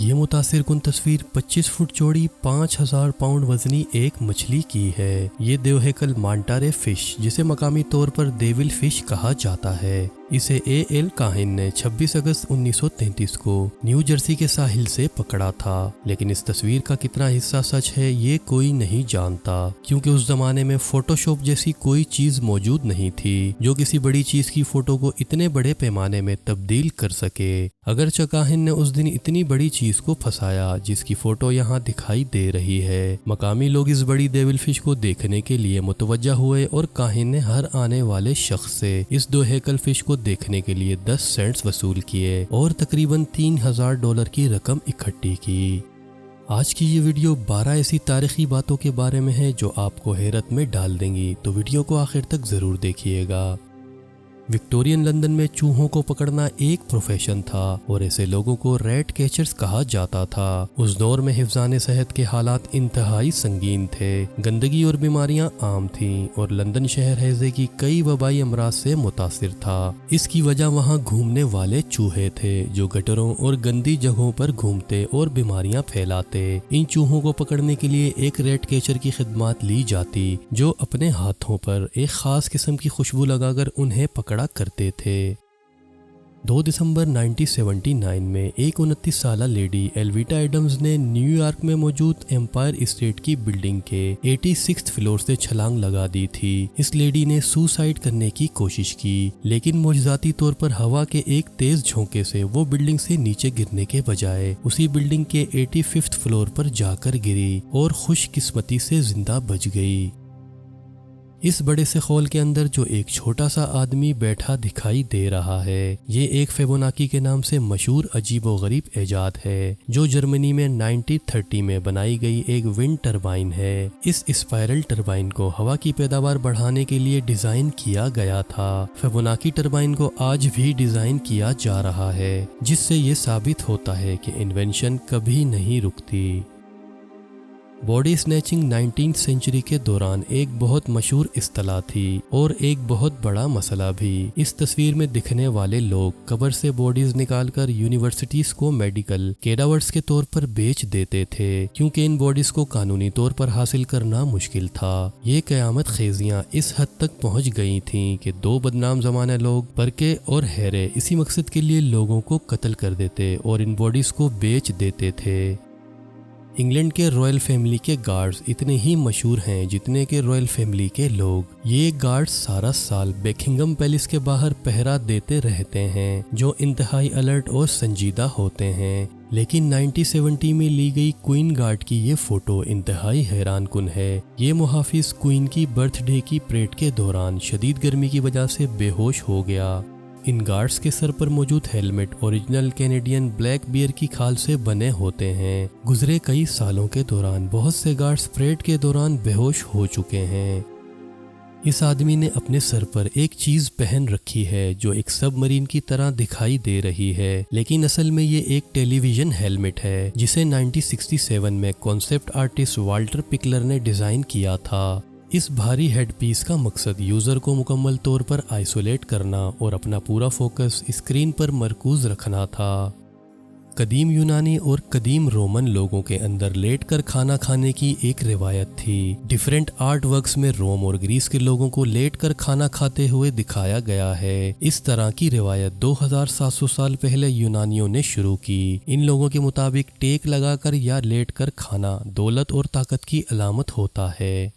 یہ متاثر کن تصویر 25 فٹ چوڑی 5000 پاؤنڈ وزنی ایک مچھلی کی ہے۔ یہ دیوہیکل مانٹارے فش، جسے مقامی طور پر دیول فش کہا جاتا ہے، اسے اے ایل کاہن نے 26 اگست 1933 کو نیو جرسی کے ساحل سے پکڑا تھا، لیکن اس تصویر کا کتنا حصہ سچ ہے یہ کوئی نہیں جانتا، کیونکہ اس زمانے میں فوٹو شاپ جیسی کوئی چیز موجود نہیں تھی جو کسی بڑی چیز کی فوٹو کو اتنے بڑے پیمانے میں تبدیل کر سکے۔ اگرچہ کاہن نے اس دن اتنی بڑی چیز کو پھنسایا جس کی فوٹو یہاں دکھائی دے رہی ہے، مقامی لوگ اس بڑی دیول فش کو دیکھنے کے لیے متوجہ ہوئے اور کاہن نے ہر آنے والے شخص سے اس دو ہیکل فش کو دیکھنے کے لیے 10 سینٹس وصول کیے اور تقریباً $3000 کی رقم اکٹھی کی۔ آج کی یہ ویڈیو 12 ایسی تاریخی باتوں کے بارے میں ہے جو آپ کو حیرت میں ڈال دیں گی، تو ویڈیو کو آخر تک ضرور دیکھیے گا۔ وکٹورین لندن میں چوہوں کو پکڑنا ایک پروفیشن تھا اور ایسے لوگوں کو ریٹ کیچرز کہا جاتا تھا۔ اس دور میں حفظان صحت کے حالات انتہائی سنگین تھے، گندگی اور بیماریاں عام تھیں اور لندن شہر ہیضے کی کئی وبائی امراض سے متاثر تھا۔ اس کی وجہ وہاں گھومنے والے چوہے تھے جو گٹروں اور گندی جگہوں پر گھومتے اور بیماریاں پھیلاتے۔ ان چوہوں کو پکڑنے کے لیے ایک ریٹ کیچر کی خدمات لی جاتی جو اپنے ہاتھوں پر ایک خاص قسم کی خوشبو لگا کر انہیں پکڑا کرتے تھے۔ 2 دسمبر 1979 میں ایک 29 سالہ لیڈی ایلویٹا ایڈمز نے نیو یارک میں موجود ایمپائر اسٹیٹ کی بلڈنگ کے 86 فلور سے چھلانگ لگا دی تھی۔ اس لیڈی نے سوسائڈ کرنے کی کوشش کی، لیکن معجزاتی طور پر ہوا کے ایک تیز جھونکے سے وہ بلڈنگ سے نیچے گرنے کے بجائے اسی بلڈنگ کے 85 فلور پر جا کر گری اور خوش قسمتی سے زندہ بچ گئی۔ اس بڑے سے خول کے اندر جو ایک چھوٹا سا آدمی بیٹھا دکھائی دے رہا ہے، یہ ایک فیبوناکی کے نام سے مشہور عجیب و غریب ایجاد ہے جو جرمنی میں 1930 میں بنائی گئی ایک ونڈ ٹربائن ہے۔ اس اسپائرل ٹربائن کو ہوا کی پیداوار بڑھانے کے لیے ڈیزائن کیا گیا تھا۔ فیبوناکی ٹربائن کو آج بھی ڈیزائن کیا جا رہا ہے، جس سے یہ ثابت ہوتا ہے کہ انوینشن کبھی نہیں رکتی۔ باڈی سنیچنگ 19 سینچری کے دوران ایک بہت مشہور اصطلاح تھی اور ایک بہت بڑا مسئلہ بھی۔ اس تصویر میں دکھنے والے لوگ قبر سے باڈیز نکال کر یونیورسٹیز کو میڈیکل کیڈاورز کے طور پر بیچ دیتے تھے، کیونکہ ان باڈیز کو قانونی طور پر حاصل کرنا مشکل تھا۔ یہ قیامت خیزیاں اس حد تک پہنچ گئی تھیں کہ 2 بدنام زمانہ لوگ برکے اور ہیرے اسی مقصد کے لیے لوگوں کو قتل کر دیتے اور ان باڈیز کو بیچ دیتے تھے۔ انگلینڈ کے رائل فیملی کے گارڈز اتنے ہی مشہور ہیں جتنے کہ رائل فیملی کے لوگ۔ یہ گارڈز سارا سال بیکنگم پیلس کے باہر پہرا دیتے رہتے ہیں، جو انتہائی الرٹ اور سنجیدہ ہوتے ہیں۔ لیکن 1970 میں لی گئی کوئن گارڈ کی یہ فوٹو انتہائی حیران کن ہے۔ یہ محافظ کوئن کی برتھ ڈے کی پریڈ کے دوران شدید گرمی کی وجہ سے بے ہوش ہو گیا۔ ان گارڈز کے سر پر موجود helmet original Canadian black bear کی کھال سے بنے ہوتے ہیں۔ گزرے کئی سالوں کے دوران بہت سے گارڈز پریڈ کے دوران بے ہوش ہو چکے ہیں۔ اس آدمی نے اپنے سر پر ایک چیز پہن رکھی ہے جو ایک سب مرین کی طرح دکھائی دے رہی ہے، لیکن اصل میں یہ ایک ٹیلی ویژن ہیلمٹ ہے جسے 1967 میں کانسیپٹ آرٹسٹ والٹر پکلر نے ڈیزائن کیا تھا۔ اس بھاری ہیڈ پیس کا مقصد یوزر کو مکمل طور پر آئسولیٹ کرنا اور اپنا پورا فوکس اسکرین پر مرکوز رکھنا تھا۔ قدیم یونانی اور قدیم رومن لوگوں کے اندر لیٹ کر کھانا کھانے کی ایک روایت تھی۔ ڈیفرنٹ آرٹ ورکس میں روم اور گریس کے لوگوں کو لیٹ کر کھانا کھاتے ہوئے دکھایا گیا ہے۔ اس طرح کی روایت 2700 سال پہلے یونانیوں نے شروع کی۔ ان لوگوں کے مطابق ٹیک لگا کر یا لیٹ کر کھانا دولت اور طاقت کی علامت ہوتا ہے۔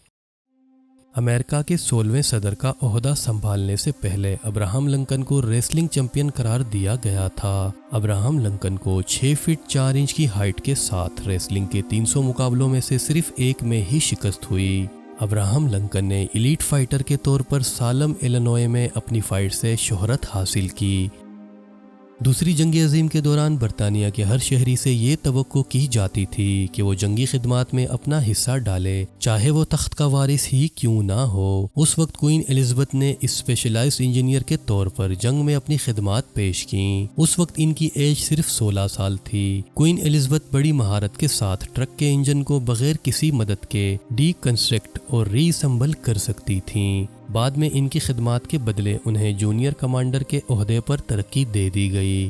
امریکہ کے 16ویں صدر کا عہدہ سنبھالنے سے پہلے ابراہم لنکن کو ریسلنگ چیمپئن قرار دیا گیا تھا۔ ابراہم لنکن کو 6 فٹ 4 انچ کی ہائٹ کے ساتھ ریسلنگ کے 300 مقابلوں میں سے صرف ایک میں ہی شکست ہوئی۔ ابراہم لنکن نے ایلیٹ فائٹر کے طور پر سالم ایلینوائے میں اپنی فائٹ سے شہرت حاصل کی۔ دوسری جنگ عظیم کے دوران برطانیہ کے ہر شہری سے یہ توقع کی جاتی تھی کہ وہ جنگی خدمات میں اپنا حصہ ڈالے، چاہے وہ تخت کا وارث ہی کیوں نہ ہو۔ اس وقت کوئن ایلزبتھ نے اسپیشلائزڈ انجینئر کے طور پر جنگ میں اپنی خدمات پیش کیں۔ اس وقت ان کی ایج صرف 16 سال تھی۔ کوئن ایلزبتھ بڑی مہارت کے ساتھ ٹرک کے انجن کو بغیر کسی مدد کے ڈی کنسٹرکٹ اور ری اسمبل کر سکتی تھیں۔ بعد میں ان کی خدمات کے بدلے انہیں جونیئر کمانڈر کے عہدے پر ترقی دے دی گئی۔